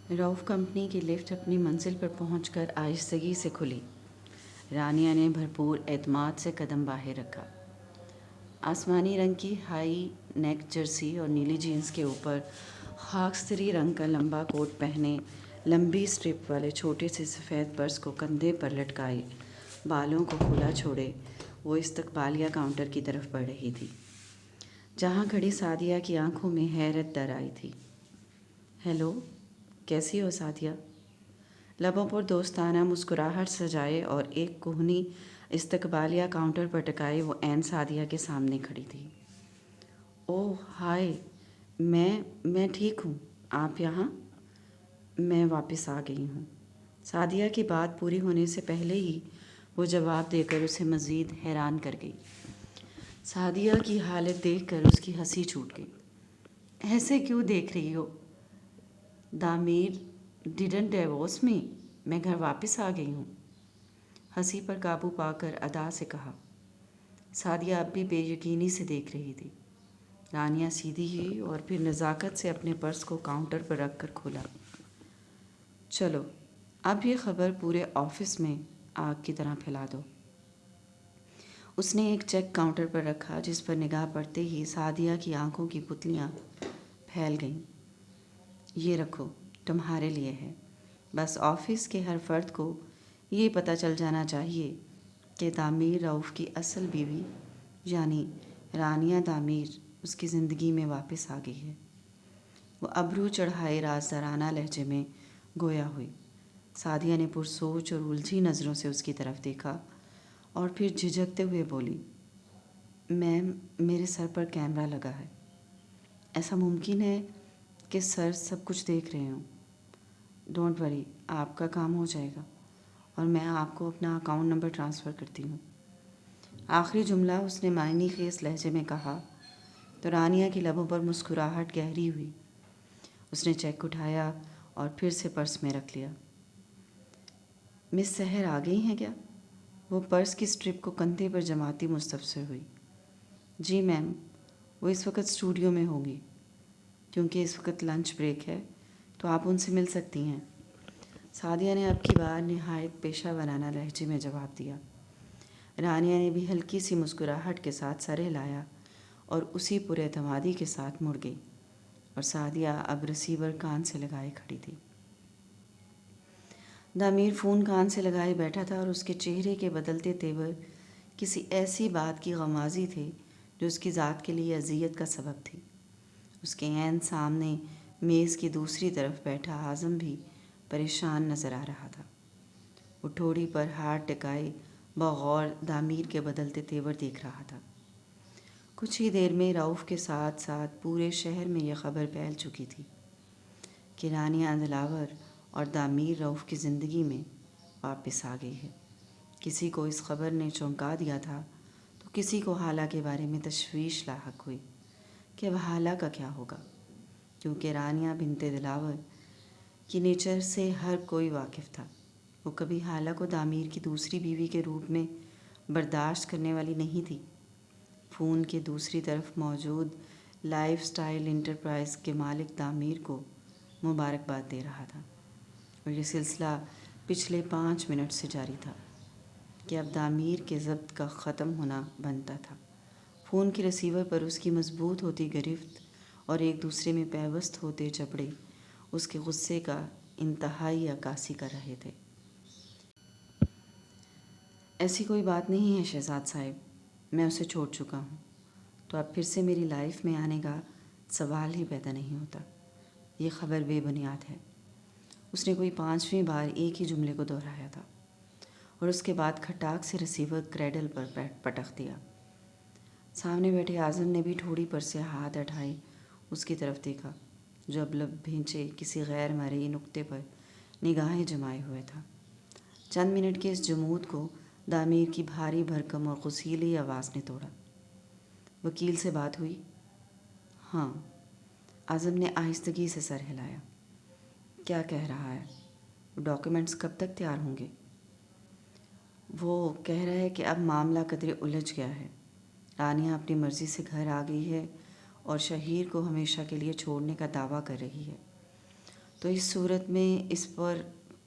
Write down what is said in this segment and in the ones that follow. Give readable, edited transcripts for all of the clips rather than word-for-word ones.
رؤف company کی lift اپنی منزل پر پہنچ کر آہستگی سے کھلی۔ رانیہ نے بھرپور اعتماد سے قدم باہر رکھا۔ آسمانی رنگ کی ہائی نیک جرسی اور نیلی جینس کے اوپر خاکستری رنگ کا لمبا کوٹ پہنے، لمبی اسٹرپ والے چھوٹے سے سفید پرس کو کندھے پر لٹکائے، بالوں کو کھلا چھوڑے وہ استقبالیہ کاؤنٹر کی طرف بڑھ رہی تھی، جہاں کھڑی سعدیہ کی آنکھوں میں حیرت در آئی تھی۔ ہیلو، کیسی ہو سعدیہ؟ لبوں پر دوستانہ مسکراہٹ سجائے اور ایک کہنی استقبالیہ کاؤنٹر پر ٹکائے وہ عین سعدیہ کے سامنے کھڑی تھی۔ اوہ ہائے، میں ٹھیک ہوں، آپ یہاں؟ میں واپس آ گئی ہوں۔ سعدیہ کی بات پوری ہونے سے پہلے ہی وہ جواب دے کر اسے مزید حیران کر گئی۔ سعدیہ کی حالت دیکھ کر اس کی ہنسی چھوٹ گئی۔ ایسے کیوں دیکھ رہی ہو؟ دامیر ڈیڈنٹ ڈیوورس می، میں گھر واپس آ گئی ہوں، ہنسی پر قابو پا کر ادا سے کہا۔ سعدیہ اب بھی بے یقینی سے دیکھ رہی تھی۔ رانیہ سیدھی ہوئی اور پھر نزاکت سے اپنے پرس کو کاؤنٹر پر رکھ کر کھولا۔ چلو اب یہ خبر پورے آفس میں آگ کی طرح پھیلا دو۔ اس نے ایک چیک کاؤنٹر پر رکھا جس پر نگاہ پڑتے ہی سعدیہ کی آنکھوں کی پتلیاں پھیل گئیں۔ یہ رکھو، تمہارے لیے ہے۔ بس آفس کے ہر فرد کو یہ پتہ چل جانا چاہیے کہ دامیر رؤف کی اصل بیوی یعنی رانیہ دامیر اس کی زندگی میں واپس آ گئی ہے۔ وہ ابرو چڑھائے رازدارانہ لہجے میں گویا ہوئی۔ سعدیہ نے پرسوچ اور الجھی نظروں سے اس کی طرف دیکھا اور پھر جھجکتے ہوئے بولی، میم میرے سر پر کیمرہ لگا ہے، ایسا ممکن ہے کہ سر سب کچھ دیکھ رہے ہوں۔ ڈونٹ وری، آپ کا کام ہو جائے گا اور میں آپ کو اپنا اکاؤنٹ نمبر ٹرانسفر کرتی ہوں۔ آخری جملہ اس نے معنی خیز لہجے میں کہا تو رانیہ کی لبوں پر مسکراہٹ گہری ہوئی۔ اس نے چیک اٹھایا اور پھر سے پرس میں رکھ لیا۔ مس سحر آ گئی ہیں کیا؟ وہ پرس کی اسٹرپ کو کندھے پر جماتی مستفسر ہوئی۔ جی میم، وہ اس وقت اسٹوڈیو میں ہوگی، کیونکہ اس وقت لنچ بریک ہے تو آپ ان سے مل سکتی ہیں، سعدیہ نے اب کی بار نہایت پیشہ ورانہ لہجے میں جواب دیا۔ رانیہ نے بھی ہلکی سی مسکراہٹ کے ساتھ سر ہلایا اور اسی پر اعتمادی کے ساتھ مڑ گئی، اور سعدیہ اب ریسیور کان سے لگائے کھڑی تھی۔ دامیر فون کان سے لگائے بیٹھا تھا اور اس کے چہرے کے بدلتے تیور کسی ایسی بات کی غمازی تھے جو اس کی ذات کے لیے اذیت کا سبب تھی۔ اس کے عین سامنے میز کی دوسری طرف بیٹھا اعظم بھی پریشان نظر آ رہا تھا۔ وہ ٹھوڑی پر ہاتھ ٹکائے بغور دامیر کے بدلتے تیور دیکھ رہا تھا۔ کچھ ہی دیر میں رؤف کے ساتھ ساتھ پورے شہر میں یہ خبر پھیل چکی تھی کہ رانیہ دلاور اور دامیر رؤف کی زندگی میں واپس آ گئی ہے۔ کسی کو اس خبر نے چونکا دیا تھا تو کسی کو حالہ کے بارے میں تشویش لاحق ہوئی کہ اب حالہ کا کیا ہوگا، کیونکہ رانیہ بنت دلاور کی نیچر سے ہر کوئی واقف تھا۔ وہ کبھی حالہ کو دامیر کی دوسری بیوی کے روپ میں برداشت کرنے والی نہیں تھی۔ فون کے دوسری طرف موجود لائف سٹائل انٹرپرائز کے مالک دامیر کو مبارکباد دے رہا تھا، اور یہ سلسلہ پچھلے 5 منٹ سے جاری تھا کہ اب دامیر کے ضبط کا ختم ہونا بنتا تھا۔ فون کے ریسیور پر اس کی مضبوط ہوتی گرفت اور ایک دوسرے میں پیوست ہوتے جبڑے اس کے غصے کا انتہائی عکاسی کر رہے تھے۔ ایسی کوئی بات نہیں ہے شہزاد صاحب، میں اسے چھوڑ چکا ہوں، تو اب پھر سے میری لائف میں آنے کا سوال ہی پیدا نہیں ہوتا۔ یہ خبر بے بنیاد ہے۔ اس نے کوئی 5ویں بار ایک ہی جملے کو دہرایا تھا اور اس کے بعد کھٹاک سے ریسیور کریڈل پر پٹخ دیا۔ سامنے بیٹھے اعظم نے بھی ٹھوڑی پر سے ہاتھ اٹھائے اس کی طرف دیکھا، جو اب لب بھینچے کسی غیر مرئی نقطے پر نگاہیں جمائے ہوئے تھا۔ چند منٹ کے اس جمود کو دامیر کی بھاری بھرکم اور غسیلی آواز نے توڑا۔ وکیل سے بات ہوئی؟ ہاں، اعظم نے آہستگی سے سر ہلایا۔ کیا کہہ رہا ہے؟ ڈاکیومنٹس کب تک تیار ہوں گے؟ وہ کہہ رہا ہے کہ اب معاملہ قدرے الجھ گیا ہے۔ رانیہ اپنی مرضی سے گھر آ گئی ہے اور شہیر کو ہمیشہ کے لیے چھوڑنے کا دعویٰ کر رہی ہے، تو اس صورت میں اس پر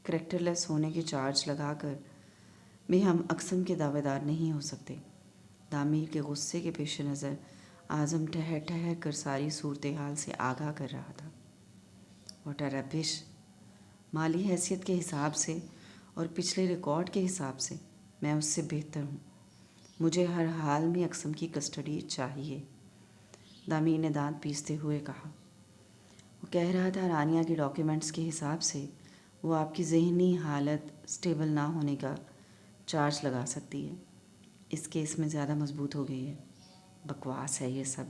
کریکٹر لیس ہونے کے چارج لگا کر بھی ہم اقسم کے دعوے دار نہیں ہو سکتے۔ تعمیر کے غصے کے پیش نظر اعظم ٹھہر ٹھہر کر ساری صورتحال سے آگاہ کر رہا تھا۔ واٹ اے ربش! مالی حیثیت کے حساب سے اور پچھلے ریکارڈ کے حساب سے میں اس سے بہتر ہوں۔ مجھے ہر حال میں اقسم کی کسٹڈی چاہیے، دامیر نے دانت پیستے ہوئے کہا۔ وہ کہہ رہا تھا رانیہ کے ڈاکیومنٹس کے حساب سے وہ آپ کی ذہنی حالت سٹیبل نہ ہونے کا چارج لگا سکتی ہے۔ اس کیس میں زیادہ مضبوط ہو گئی ہے۔ بکواس ہے یہ سب۔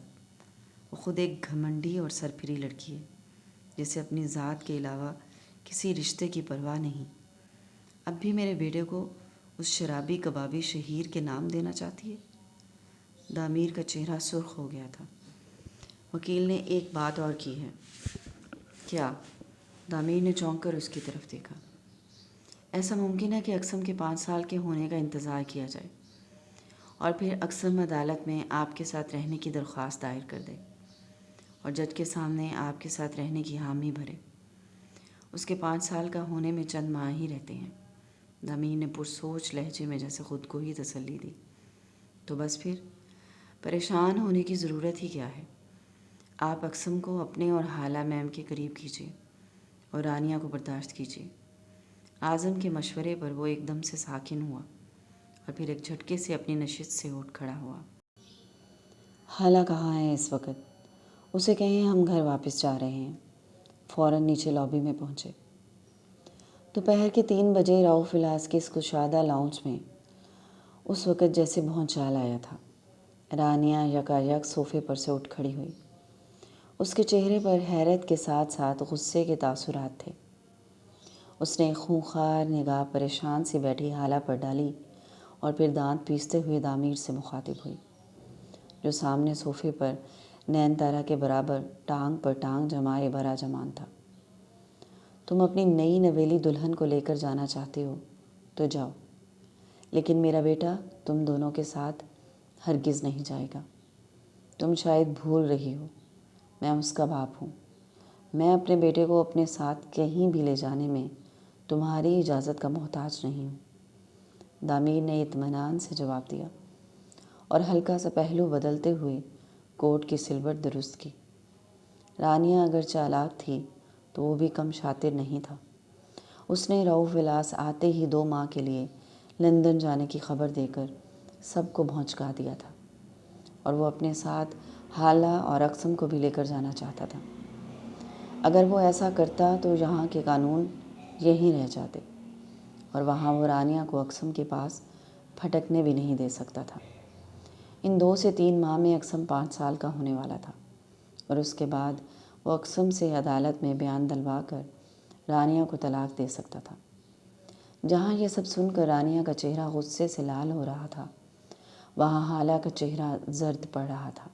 وہ خود ایک گھمنڈی اور سرپھری لڑکی ہے جسے اپنی ذات کے علاوہ کسی رشتے کی پرواہ نہیں۔ اب بھی میرے بیٹے کو اس شرابی کبابی شہیر کے نام دینا چاہتی ہے۔ دامیر کا چہرہ سرخ ہو گیا تھا۔ وکیل نے ایک بات اور کی ہے۔ کیا؟ دامیر نے چونک کر اس کی طرف دیکھا۔ ایسا ممکن ہے کہ اقسم کے 5 سال کے ہونے کا انتظار کیا جائے اور پھر اقسم عدالت میں آپ کے ساتھ رہنے کی درخواست دائر کر دے اور جج کے سامنے آپ کے ساتھ رہنے کی حامی بھرے۔ اس کے 5 سال کا ہونے میں چند ماہ ہی رہتے ہیں۔ دامیر نے پرسوچ لہجے میں جیسے خود کو ہی تسلی دی۔ تو بس پھر پریشان ہونے کی ضرورت ہی کیا ہے؟ آپ اقسم کو اپنے اور حالہ میم کے قریب کیجیے اور رانیہ کو برداشت کیجیے۔ اعظم کے مشورے پر وہ ایک دم سے ساکن ہوا اور پھر ایک جھٹکے سے اپنی نشست سے اٹھ کھڑا ہوا۔ حالہ کہاں ہے اس وقت؟ اسے کہیں ہم گھر واپس جا رہے ہیں۔ فوراً نیچے لابی میں پہنچے۔ دوپہر کے 3 بجے رؤف ولاس کے اس کشادہ لاؤنج میں اس وقت جیسے بھونچال آیا تھا۔ رانیہ یکایک صوفے پر سے اٹھ کھڑی ہوئی۔ اس کے چہرے پر حیرت کے ساتھ ساتھ غصے کے تاثرات تھے۔ اس نے خونخوار نگاہ پریشان سی بیٹھی حالہ پر ڈالی اور پھر دانت پیستے ہوئے دامیر سے مخاطب ہوئی، جو سامنے صوفے پر نین تارا کے برابر ٹانگ پر ٹانگ جمائے براجمان تھا۔ تم اپنی نئی نویلی دلہن کو لے کر جانا چاہتے ہو تو جاؤ، لیکن میرا بیٹا تم دونوں کے ساتھ ہرگز نہیں جائے گا۔ تم شاید بھول رہی ہو، میں اس کا باپ ہوں۔ میں اپنے بیٹے کو اپنے ساتھ کہیں بھی لے جانے میں تمہاری اجازت کا محتاج نہیں ہوں۔ دامیر نے اطمینان سے جواب دیا اور ہلکا سا پہلو بدلتے ہوئے کوٹ کی سلوٹ درست کی۔ رانیہ اگر چالاک تھی تو وہ بھی کم شاطر نہیں تھا۔ اس نے رؤف ولاس آتے ہی 2 ماہ کے لیے لندن جانے کی خبر دے کر سب کو بھونچکا دیا تھا اور وہ اپنے ساتھ حالہ اور اقسم کو بھی لے کر جانا چاہتا تھا۔ اگر وہ ایسا کرتا تو یہاں کے قانون یہیں رہ جاتے اور وہاں وہ رانیہ کو اقسم کے پاس پھٹکنے بھی نہیں دے سکتا تھا۔ ان 2 سے 3 ماہ میں اقسم 5 سال کا ہونے والا تھا اور اس کے بعد وہ اقسم سے عدالت میں بیان دلوا کر رانیہ کو طلاق دے سکتا تھا۔ جہاں یہ سب سن کر رانیہ کا چہرہ غصے سے لال ہو رہا تھا، وہاں حالہ کا چہرہ زرد پڑ رہا تھا۔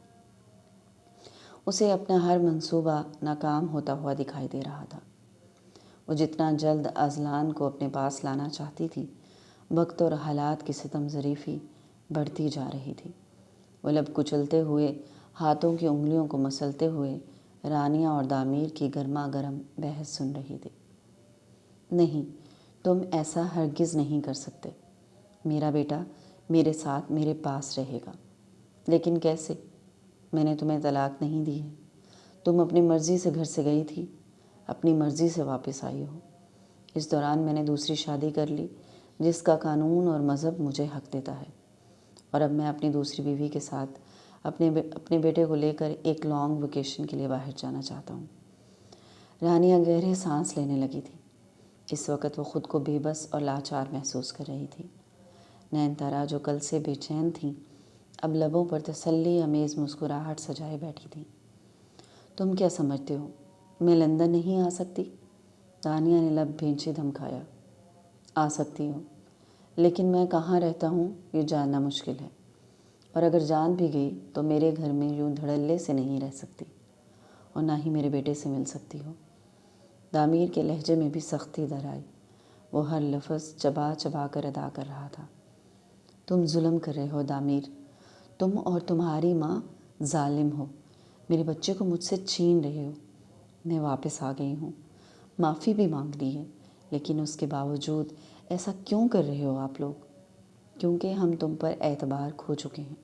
اسے اپنا ہر منصوبہ ناکام ہوتا ہوا دکھائی دے رہا تھا۔ وہ جتنا جلد اذلان کو اپنے پاس لانا چاہتی تھی، وقت اور حالات کی ستم ظریفی بڑھتی جا رہی تھی۔ وہ لب کچلتے ہوئے، ہاتھوں کی انگلیوں کو مسلتے ہوئے رانیہ اور دامیر کی گرما گرم بحث سن رہی تھی۔ نہیں، تم ایسا ہرگز نہیں کر سکتے۔ میرا بیٹا میرے ساتھ میرے پاس رہے گا۔ لیکن کیسے؟ میں نے تمہیں طلاق نہیں دی ہے۔ تم اپنی مرضی سے گھر سے گئی تھی، اپنی مرضی سے واپس آئی ہو۔ اس دوران میں نے دوسری شادی کر لی جس کا قانون اور مذہب مجھے حق دیتا ہے، اور اب میں اپنی دوسری بیوی کے ساتھ اپنے بیٹے کو لے کر ایک لانگ ویکیشن کے لیے باہر جانا چاہتا ہوں۔ رانیہ گہرے سانس لینے لگی تھی۔ اس وقت وہ خود کو بے بس اور لاچار محسوس کر رہی تھی۔ نین تارا جو کل سے بے چین تھیں، اب لبوں پر تسلی آمیز مسکراہٹ سجائے بیٹھی تھیں۔ تم کیا سمجھتے ہو میں لندن نہیں آ سکتی؟ رانیہ نے لب بھینچے دھمکایا۔ آ سکتی ہو، لیکن میں کہاں رہتا ہوں یہ جاننا مشکل ہے، اور اگر جان بھی گئی تو میرے گھر میں یوں دھڑلے سے نہیں رہ سکتی اور نہ ہی میرے بیٹے سے مل سکتی ہو۔ دامیر کے لہجے میں بھی سختی در آئی۔ وہ ہر لفظ چبا چبا کر ادا کر رہا تھا۔ تم ظلم کر رہے ہو دامیر، تم اور تمہاری ماں ظالم ہو، میرے بچے کو مجھ سے چھین رہے ہو۔ میں واپس آ گئی ہوں، معافی بھی مانگ لی ہے، لیکن اس کے باوجود ایسا کیوں کر رہے ہو آپ لوگ؟ کیونکہ ہم تم پر اعتبار کھو چکے ہیں۔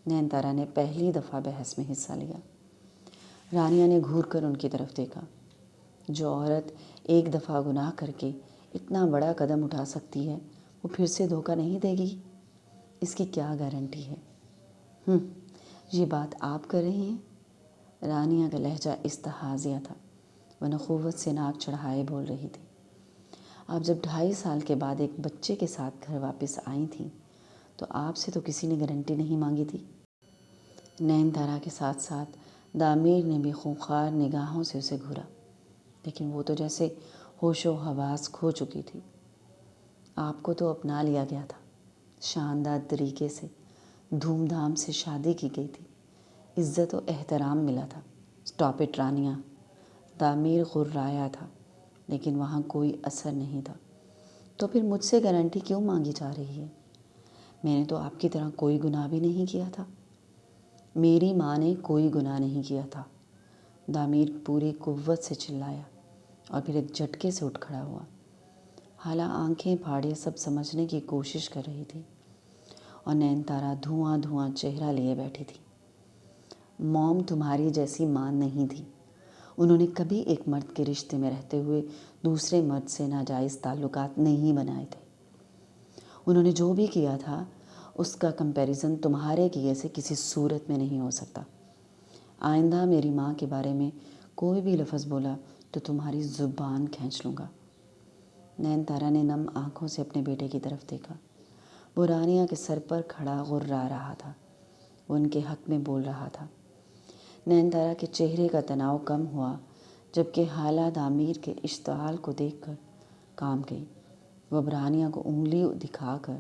نین تارا نے پہلی دفعہ بحث میں حصہ لیا۔ رانیہ نے گھور کر ان کی طرف دیکھا۔ جو عورت ایک دفعہ گناہ کر کے اتنا بڑا قدم اٹھا سکتی ہے، وہ پھر سے دھوکہ نہیں دے گی؟ اس کی کیا گارنٹی ہے؟ یہ بات آپ کر رہی ہیں؟ رانیہ کا لہجہ استحاضیہ تھا، وہ نخوت سے ناک چڑھائے بول رہی تھی۔ آپ جب 2.5 سال کے بعد ایک بچے کے ساتھ گھر واپس آئی تھیں تو آپ سے تو کسی نے گارنٹی نہیں مانگی تھی۔ نین تارا کے ساتھ ساتھ دامیر نے بھی خونخوار نگاہوں سے اسے گھورا، لیکن وہ تو جیسے ہوش و حواس کھو چکی تھی۔ آپ کو تو اپنا لیا گیا تھا، شاندار طریقے سے دھوم دھام سے شادی کی گئی تھی، عزت و احترام ملا تھا۔ اسٹاپ اٹ رانیہ، دامیر غرایا تھا، لیکن وہاں کوئی اثر نہیں تھا۔ تو پھر مجھ سے گارنٹی کیوں مانگی جا رہی ہے؟ میں نے تو آپ کی طرح کوئی گناہ بھی نہیں کیا تھا۔ میری ماں نے کوئی گناہ نہیں کیا تھا، دامیر پوری قوت سے چلایا اور پھر ایک جھٹکے سے اٹھ کھڑا ہوا۔ حالہ آنکھیں پھاڑے سب سمجھنے کی کوشش کر رہی تھی، اور نین تارا دھواں دھواں چہرہ لیے بیٹھی تھی۔ موم تمہاری جیسی ماں نہیں تھی۔ انہوں نے کبھی ایک مرد کے رشتے میں رہتے ہوئے دوسرے مرد سے ناجائز تعلقات نہیں بنائے تھے۔ انہوں نے جو بھی کیا تھا اس کا کمپیریزن تمہارے کیے سے کسی صورت میں نہیں ہو سکتا۔ آئندہ میری ماں کے بارے میں کوئی بھی لفظ بولا تو تمہاری زبان کھینچ لوں گا۔ نین تارا نے نم آنکھوں سے اپنے بیٹے کی طرف دیکھا۔ وہ رانیہ کے سر پر کھڑا غرا رہا تھا، وہ ان کے حق میں بول رہا تھا۔ نین تارا کے چہرے کا تناؤ کم ہوا جبکہ حالہ دامیر کے اشتعال کو دیکھ کر کام گئی۔ وہ اب رانیہ کو انگلی دکھا کر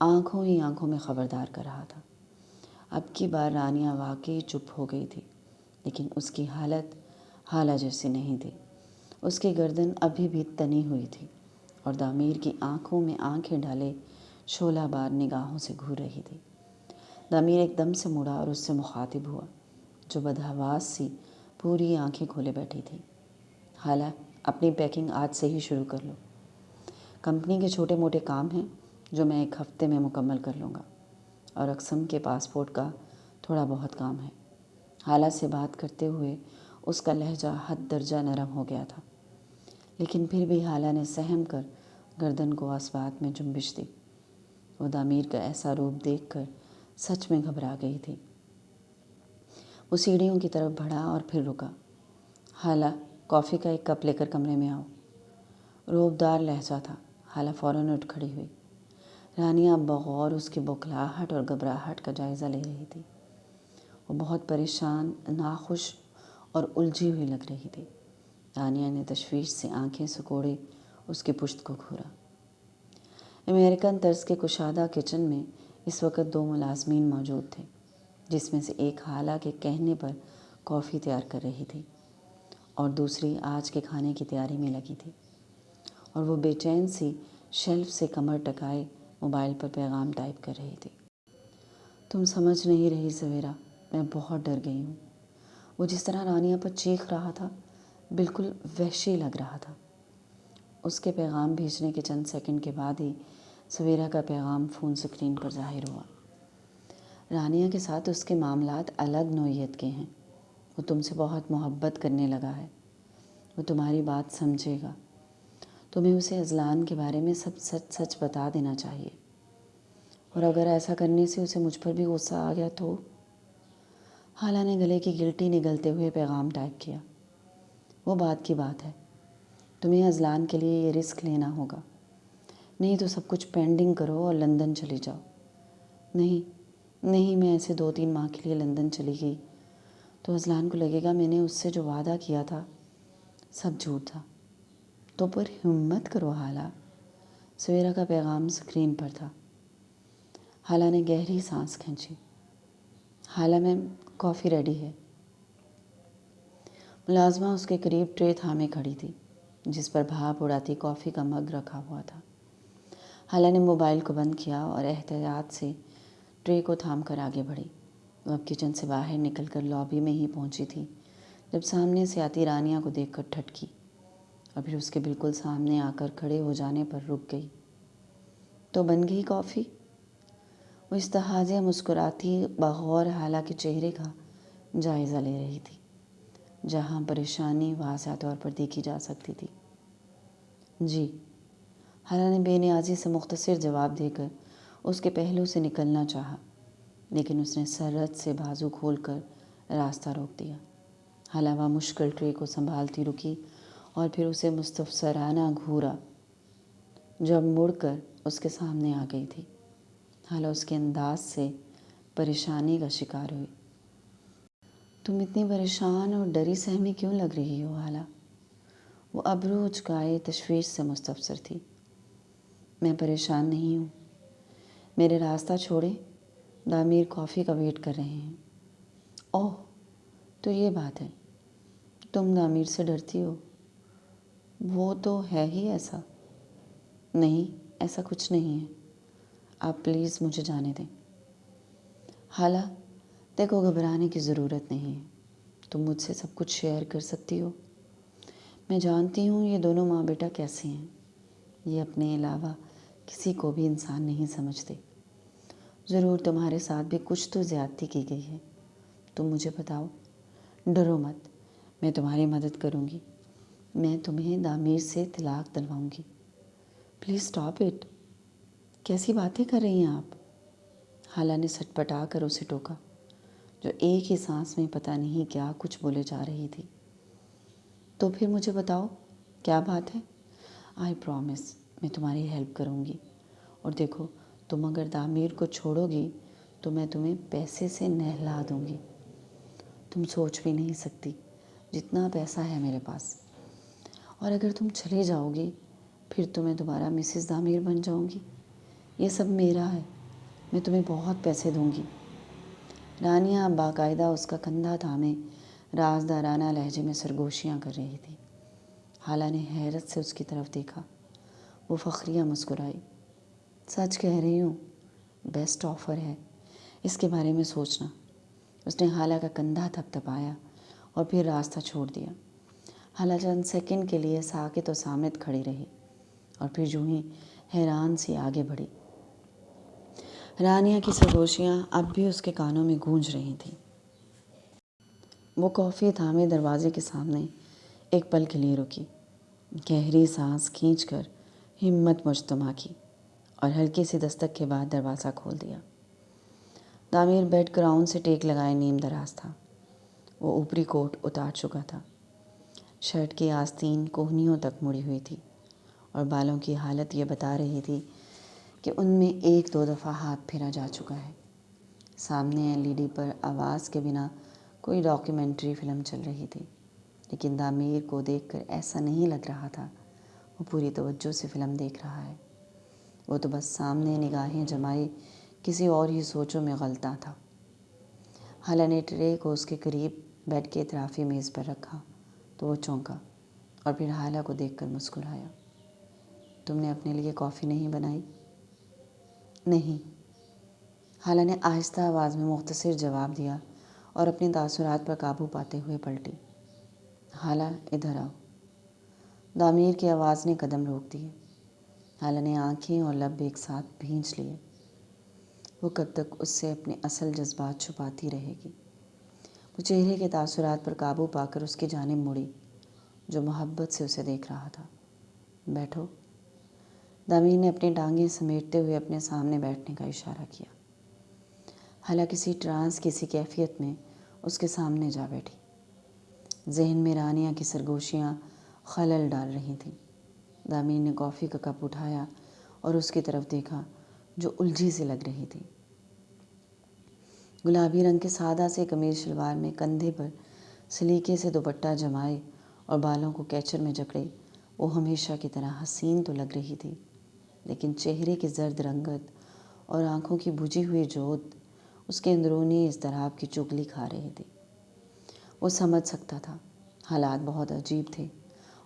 آنکھوں ہی آنکھوں میں خبردار کر رہا تھا۔ اب کی بار رانیہ واقعی چپ ہو گئی تھی، لیکن اس کی حالت حالہ جیسی نہیں تھی۔ اس کی گردن ابھی بھی تنی ہوئی تھی اور دامیر کی آنکھوں میں آنکھیں ڈالے شعلہ بار نگاہوں سے گھور رہی تھی۔ دامیر ایک دم سے مڑا اور اس سے مخاطب ہوا، جو بدحواس سی پوری آنکھیں کھولے بیٹھی تھی۔ حالہ، اپنی پیکنگ آج سے ہی شروع کر لو۔ کمپنی کے چھوٹے موٹے کام ہیں جو میں 1 ہفتے میں مکمل کر لوں گا، اور اقسم کے پاسپورٹ کا تھوڑا بہت کام ہے۔ حالہ سے بات کرتے ہوئے اس کا لہجہ حد درجہ نرم ہو گیا تھا، لیکن پھر بھی حالہ نے سہم کر گردن کو اسبات میں جنبش دی۔ وہ دامیر کا ایسا روپ دیکھ کر سچ میں گھبرا گئی تھی۔ وہ سیڑھیوں کی طرف بڑھا اور پھر رکا۔ حالہ، کافی کا 1 کپ لے کر کمرے میں آؤ۔ روبدار لہجہ تھا۔ حالہ فوراً اٹھ کھڑی ہوئی۔ رانیہ بغور اس کی بوکھلاہٹ اور گھبراہٹ کا جائزہ لے رہی تھی۔ وہ بہت پریشان، ناخوش اور الجھی ہوئی لگ رہی تھی۔ رانیہ نے تشویش سے آنکھیں سکوڑے اس کی پشت کو گھورا۔ امریکن طرز کے کشادہ کچن میں اس وقت 2 ملازمین موجود تھے، جس میں سے ایک حالہ کے کہنے پر کافی تیار کر رہی تھی اور دوسری آج کے کھانے کی تیاری میں لگی تھی، اور وہ بے چین سی شیلف سے کمر ٹکائے موبائل پر پیغام ٹائپ کر رہی تھی۔ تم سمجھ نہیں رہی سویرا، میں بہت ڈر گئی ہوں۔ وہ جس طرح رانیہ پر چیخ رہا تھا بالکل وحشی لگ رہا تھا۔ اس کے پیغام بھیجنے کے چند سیکنڈ کے بعد ہی سویرا کا پیغام فون سکرین پر ظاہر ہوا۔ رانیہ کے ساتھ اس کے معاملات الگ نوعیت کے ہیں۔ وہ تم سے بہت محبت کرنے لگا ہے۔ وہ تمہاری بات سمجھے گا۔ تمہیں اسے اذلان کے بارے میں سب سچ سچ بتا دینا چاہیے، اور اگر ایسا کرنے سے اسے مجھ پر بھی غصہ آ گیا تو؟ حالہ نے گلے کی گلٹی نگلتے ہوئے پیغام ٹائپ کیا۔ وہ بات کی بات ہے، تمہیں اذلان کے لیے یہ رسک لینا ہوگا، نہیں تو سب کچھ پینڈنگ کرو اور لندن چلی جاؤ۔ نہیں، میں ایسے 2-3 ماہ کے لیے لندن چلی گئی تو اذلان کو لگے گا میں نے اس سے جو وعدہ کیا تھا سب جھوٹ تھا۔ تو پر ہمت کرو حالہ۔ سویرا کا پیغام سکرین پر تھا۔ حالہ نے گہری سانس کھینچی۔ حالہ میم، کافی ریڈی ہے۔ ملازمہ اس کے قریب ٹرے تھامے کھڑی تھی، جس پر بھاپ اڑاتی کافی کا مگ رکھا ہوا تھا۔ حالہ نے موبائل کو بند کیا اور احتیاط سے ٹرے کو تھام کر آگے بڑھی۔ وہ اب کچن سے باہر نکل کر لابی میں ہی پہنچی تھی جب سامنے سے آتی رانیہ کو دیکھ کر ٹھٹکی۔ اور پھر اس کے بالکل سامنے آ کر کھڑے ہو جانے پر رک گئی۔ تو بن گئی کافی؟ وہ استحاضہ مسکراتی بغور حالہ کے چہرے کا جائزہ لے رہی تھی، جہاں پریشانی واضح طور پر دیکھی جا سکتی تھی۔ جی، حالہ نے بے نیازی سے مختصر جواب دے کر اس کے پہلو سے نکلنا چاہا، لیکن اس نے سرعت سے بازو کھول کر راستہ روک دیا۔ حالہ وہ مشکل ٹرے کو سنبھالتی رکی اور پھر اسے مستفسرانہ گھورا، جب مڑ کر اس کے سامنے آ گئی تھی۔ حالہ اس کے انداز سے پریشانی کا شکار ہوئی۔ تم اتنی پریشان اور ڈری سہمی کیوں لگ رہی ہو حالہ؟ وہ ابرو اچکائے تشویش سے مستفسر تھی۔ میں پریشان نہیں ہوں، میرے راستہ چھوڑیں، دامیر کافی کا ویٹ کر رہے ہیں۔ اوہ، تو یہ بات ہے، تم دامیر سے ڈرتی ہو؟ وہ تو ہے ہی ایسا۔ نہیں، ایسا کچھ نہیں ہے، آپ پلیز مجھے جانے دیں۔ حالہ، دیکھو گھبرانے کی ضرورت نہیں ہے، تم مجھ سے سب کچھ شیئر کر سکتی ہو۔ میں جانتی ہوں یہ دونوں ماں بیٹا کیسے ہیں، یہ اپنے علاوہ کسی کو بھی انسان نہیں سمجھتے۔ ضرور تمہارے ساتھ بھی کچھ تو زیادتی کی گئی ہے، تم مجھے بتاؤ۔ ڈرو مت، میں تمہاری مدد کروں گی، میں تمہیں دامیر سے طلاق دلواؤں گی۔ پلیز اسٹاپ اٹ، کیسی باتیں کر رہی ہیں آپ؟ حالہ نے سٹ پٹا کر اسے ٹوکا، جو ایک ہی سانس میں پتہ نہیں کیا کچھ بولے جا رہی تھی۔ تو پھر مجھے بتاؤ، کیا بات ہے؟ آئی پرومس، میں تمہاری ہیلپ کروں گی، اور دیکھو تم اگر دامیر کو چھوڑو گی تو میں تمہیں پیسے سے نہلا دوں گی۔ تم سوچ بھی نہیں سکتی جتنا پیسہ ہے میرے پاس، اور اگر تم چلے جاؤ گی پھر تو میں دوبارہ مسز دامیر بن جاؤں گی۔ یہ سب میرا ہے، میں تمہیں بہت پیسے دوں گی۔ رانیہ باقاعدہ اس کا کندھا تھامے رازدارانہ لہجے میں سرگوشیاں کر رہی تھی۔ حالہ نے حیرت سے اس کی طرف دیکھا۔ وہ فخریہ مسکرائی۔ سچ کہہ رہی ہوں، بیسٹ آفر ہے، اس کے بارے میں سوچنا۔ اس نے حالہ کا کندھا تھپتھپایا اور پھر راستہ چھوڑ دیا۔ حالہ چند سیکنڈ کے لیے ساکت و صامت کھڑی رہی اور پھر یوں ہی حیران سی آگے بڑھی۔ رانیہ کی سرگوشیاں اب بھی اس کے کانوں میں گونج رہی تھیں۔ وہ کافی تھامے دروازے کے سامنے ایک پل کے لیے رکی، گہری سانس کھینچ کر ہمت مجتمع کی اور ہلکی سی دستک کے بعد دروازہ کھول دیا۔ دامیر بیڈ گراؤنڈ سے ٹیک لگائے نیم دراز تھا۔ وہ اوپری کوٹ اتار چکا تھا، شرٹ کی آستین کوہنیوں تک مڑی ہوئی تھی اور بالوں کی حالت یہ بتا رہی تھی کہ ان میں ایک دو دفعہ ہاتھ پھیرا جا چکا ہے۔ سامنے LED پر آواز کے بنا کوئی ڈاکیومنٹری فلم چل رہی تھی، لیکن دامیر کو دیکھ کر ایسا نہیں لگ رہا تھا وہ پوری توجہ سے فلم دیکھ رہا ہے۔ وہ تو بس سامنے نگاہیں جمائے کسی اور ہی سوچوں میں غلطاں تھا۔ حالہ نے ٹرے کو اس کے قریب بیڈ کے اطرافی میز پر رکھا تو وہ چونکا اور پھر حالہ کو دیکھ کر مسکرایا۔ تم نے اپنے لیے کافی نہیں بنائی؟ نہیں، حالہ نے آہستہ آواز میں مختصر جواب دیا اور اپنے تاثرات پر قابو پاتے ہوئے پلٹی۔ حالہ، ادھر آؤ۔ دامیر کی آواز نے قدم روک دیے۔ حالہ نے آنکھیں اور لب ایک ساتھ بھینچ لیے۔ وہ کب تک اس سے اپنے اصل جذبات چھپاتی رہے گی؟ وہ چہرے کے تاثرات پر قابو پا کر اس کی جانب مڑی، جو محبت سے اسے دیکھ رہا تھا۔ بیٹھو۔ دامیر نے اپنی ٹانگیں سمیٹتے ہوئے اپنے سامنے بیٹھنے کا اشارہ کیا۔ حالہ کسی ٹرانس کی سی کیفیت میں اس کے سامنے جا بیٹھی۔ ذہن میں رانیہ کی سرگوشیاں خلل ڈال رہی تھیں۔ دامیر نے کافی کا کپ اٹھایا اور اس کی طرف دیکھا جو الجھی سی لگ رہی تھی۔ گلابی رنگ کے سادہ سے قمیض شلوار میں کندھے پر سلیقے سے دوپٹہ جمائے اور بالوں کو کیچر میں جکڑے وہ ہمیشہ کی طرح حسین تو لگ رہی تھی، لیکن چہرے کی زرد رنگت اور آنکھوں کی بجھی ہوئی جوت اس کے اندرونی اضطراب کی چغلی کھا رہی تھی۔ وہ سمجھ سکتا تھا حالات بہت عجیب تھے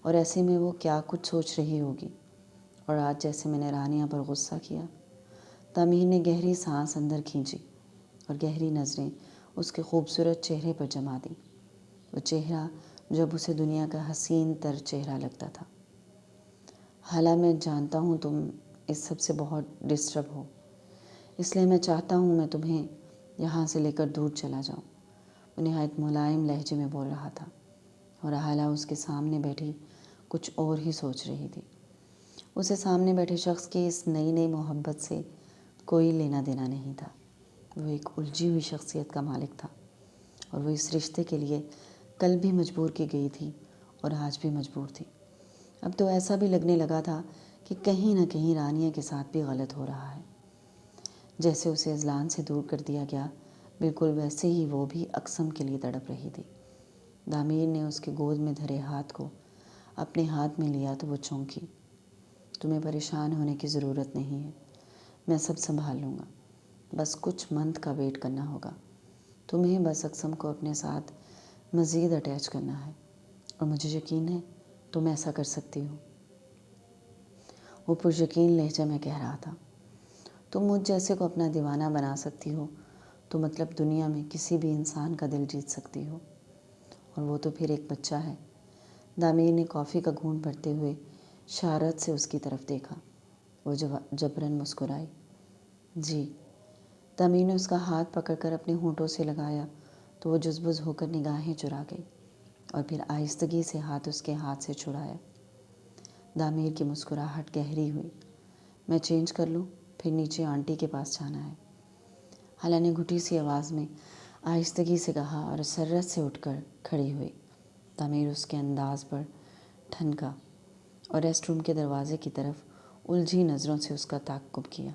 اور ایسے میں وہ کیا کچھ سوچ رہی ہوگی، اور آج جیسے میں نے رانیہ پر غصہ کیا۔ دامیر نے گہری سانس اندر کھینچی اور گہری نظریں اس کے خوبصورت چہرے پر جما دیں۔ وہ چہرہ جب اسے دنیا کا حسین تر چہرہ لگتا تھا۔ حالانکہ میں جانتا ہوں تم اس سب سے بہت ڈسٹرب ہو، اس لیے میں چاہتا ہوں میں تمہیں یہاں سے لے کر دور چلا جاؤں۔ وہ نہایت ملائم لہجے میں بول رہا تھا اور حالہ اس کے سامنے بیٹھی کچھ اور ہی سوچ رہی تھی۔ اسے سامنے بیٹھے شخص کی اس نئی نئی محبت سے کوئی لینا دینا نہیں تھا۔ وہ ایک الجھی ہوئی شخصیت کا مالک تھا اور وہ اس رشتے کے لیے کل بھی مجبور کی گئی تھی اور آج بھی مجبور تھی۔ اب تو ایسا بھی لگنے لگا تھا کہ کہیں نہ کہیں رانیہ کے ساتھ بھی غلط ہو رہا ہے۔ جیسے اسے اذلان سے دور کر دیا گیا، بالکل ویسے ہی وہ بھی اقسم کے لیے تڑپ رہی تھی۔ دامیر نے اس کے گود میں دھرے ہاتھ کو اپنے ہاتھ میں لیا تو وہ چونکی۔ تمہیں پریشان ہونے کی ضرورت نہیں ہے، میں سب سنبھال لوں گا، بس کچھ منتھ کا ویٹ کرنا ہوگا۔ تمہیں بس اقسم کو اپنے ساتھ مزید اٹیچ کرنا ہے اور مجھے یقین ہے تم ایسا کر سکتی ہو۔ وہ پریقین لہجے میں کہہ رہا تھا۔ تم مجھ جیسے کو اپنا دیوانہ بنا سکتی ہو تو مطلب دنیا میں کسی بھی انسان کا دل جیت سکتی ہو، اور وہ تو پھر ایک بچہ ہے۔ دامیر نے کافی کا گھونٹ بھرتے ہوئے شرارت سے اس کی طرف دیکھا۔ وہ جبراً مسکرائی۔ جی۔ دامیر نے اس کا ہاتھ پکڑ کر اپنے ہونٹوں سے لگایا تو وہ جزبز ہو کر نگاہیں چرا گئی اور پھر آہستگی سے ہاتھ اس کے ہاتھ سے چھڑایا۔ دامیر کی مسکراہٹ گہری ہوئی۔ میں چینج کر لوں، پھر نیچے آنٹی کے پاس جانا ہے، حالہ نے گھٹی سی آواز میں آہستگی سے کہا اور سرت سے اٹھ کر کھڑی ہوئی۔ دامیر اس کے انداز پر ٹھنکا اور ریسٹ روم کے دروازے کی طرف الجھی نظروں سے اس کا تعقب کیا۔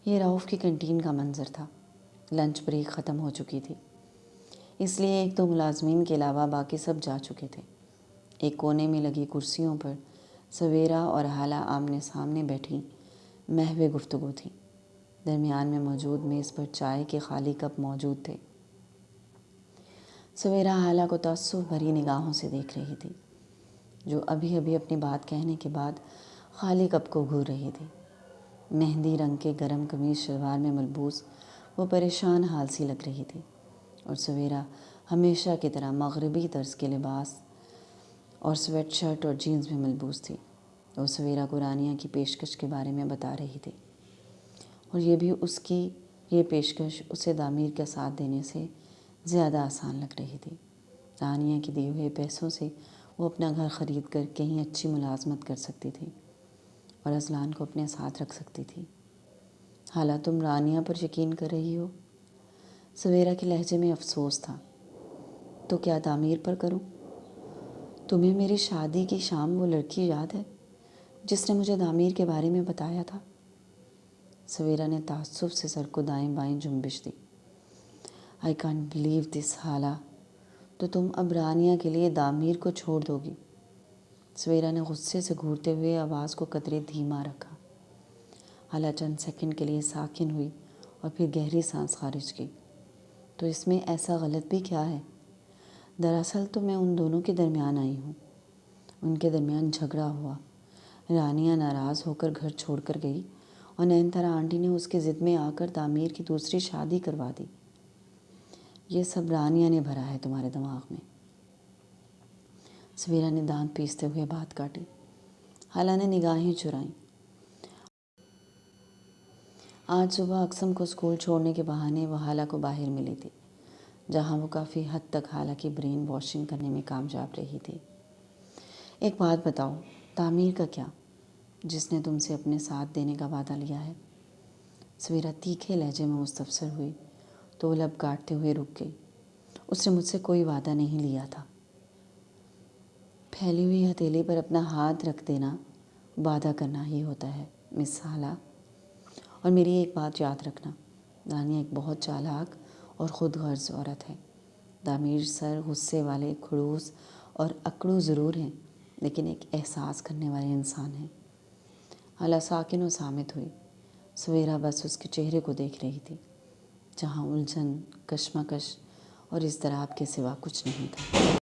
یہ رؤف کی کینٹین کا منظر تھا۔ لنچ بریک ختم ہو چکی تھی، اس لیے ایک دو ملازمین کے علاوہ باقی سب جا چکے تھے۔ ایک کونے میں لگی کرسیوں پر سویرا اور حالہ آمنے سامنے بیٹھی محو گفتگو تھی۔ درمیان میں موجود میز پر چائے کے خالی کپ موجود تھے۔ سویرا حالہ کو تعصب بھری نگاہوں سے دیکھ رہی تھی، جو ابھی ابھی اپنی بات کہنے کے بعد خالی کپ کو گھور رہی تھی۔ مہندی رنگ کے گرم قمیص شلوار میں ملبوس وہ پریشان حال سی لگ رہی تھی، اور سویرا ہمیشہ کی طرح مغربی طرز کے لباس اور سویٹ شرٹ اور جینز میں ملبوس تھی۔ وہ سویرا کو رانیہ کی پیشکش کے بارے میں بتا رہی تھی، اور یہ بھی اس کی یہ پیشکش اسے دامیر کا ساتھ دینے سے زیادہ آسان لگ رہی تھی۔ رانیہ کے دیے ہوئے پیسوں سے وہ اپنا گھر خرید کر کہیں اچھی ملازمت کر سکتی تھی اور اذلان کو اپنے ساتھ رکھ سکتی تھی۔ حالہ تم رانیہ پر یقین کر رہی ہو؟ سویرا کے لہجے میں افسوس تھا۔ تو کیا دامیر پر کروں؟ تمہیں میری شادی کی شام وہ لڑکی یاد ہے جس نے مجھے دامیر کے بارے میں بتایا تھا؟ سویرا نے تعصب سے سر کو دائیں بائیں جنبش دی۔ آئی کانٹ بلیو دس حالہ، تو تم اب رانیہ کے لیے دامیر کو چھوڑ دو گی؟ سویرا نے غصے سے گھورتے ہوئے آواز کو قدرے دھیما رکھا۔ حالہ چند سیکنڈ کے لیے ساکن ہوئی اور پھر گہری سانس خارج کی۔ تو اس میں ایسا غلط بھی کیا ہے؟ دراصل تو میں ان دونوں کے درمیان آئی ہوں۔ ان کے درمیان جھگڑا ہوا، رانیہ ناراض ہو کر گھر چھوڑ کر گئی اور نینتارا آنٹی نے اس کی ضد میں آ کر دامیر کی دوسری شادی کروا دی۔ یہ سب رانیہ نے بھرا ہے تمہارے دماغ میں۔ سویرا نے دانت پیستے ہوئے بات کاٹی۔ حالہ نے نگاہیں چرائیں۔ آج صبح اقسم کو اسکول چھوڑنے کے بہانے وہ حالہ کو باہر ملی تھی، جہاں وہ کافی حد تک حالہ کی برین واشنگ کرنے میں کامیاب رہی تھی۔ ایک بات بتاؤ، دامیر کا کیا، جس نے تم سے اپنے ساتھ دینے کا وعدہ لیا ہے؟ سویرا تیکھے لہجے میں مستفسر ہوئی تو وہ لب کاٹتے ہوئے رک گئی۔ اس نے مجھ سے کوئی وعدہ نہیں لیا تھا۔ پھیلی ہوئی ہتھیلی پر اپنا ہاتھ رکھ دینا وعدہ کرنا ہی ہوتا ہے مس حالہ۔ اور میری ایک بات یاد رکھنا، رانیہ ایک بہت چالاک اور خود غرض عورت ہے۔ دامیر سر غصے والے، کھڑوس اور اکڑو ضرور ہیں، لیکن ایک احساس کرنے والے انسان ہیں۔ حالہ ساکن و صامت ہوئی۔ سویرا بس اس کے چہرے کو دیکھ رہی تھی، جہاں الجھن، کشمکش اور اضطراب کے سوا کچھ نہیں تھا۔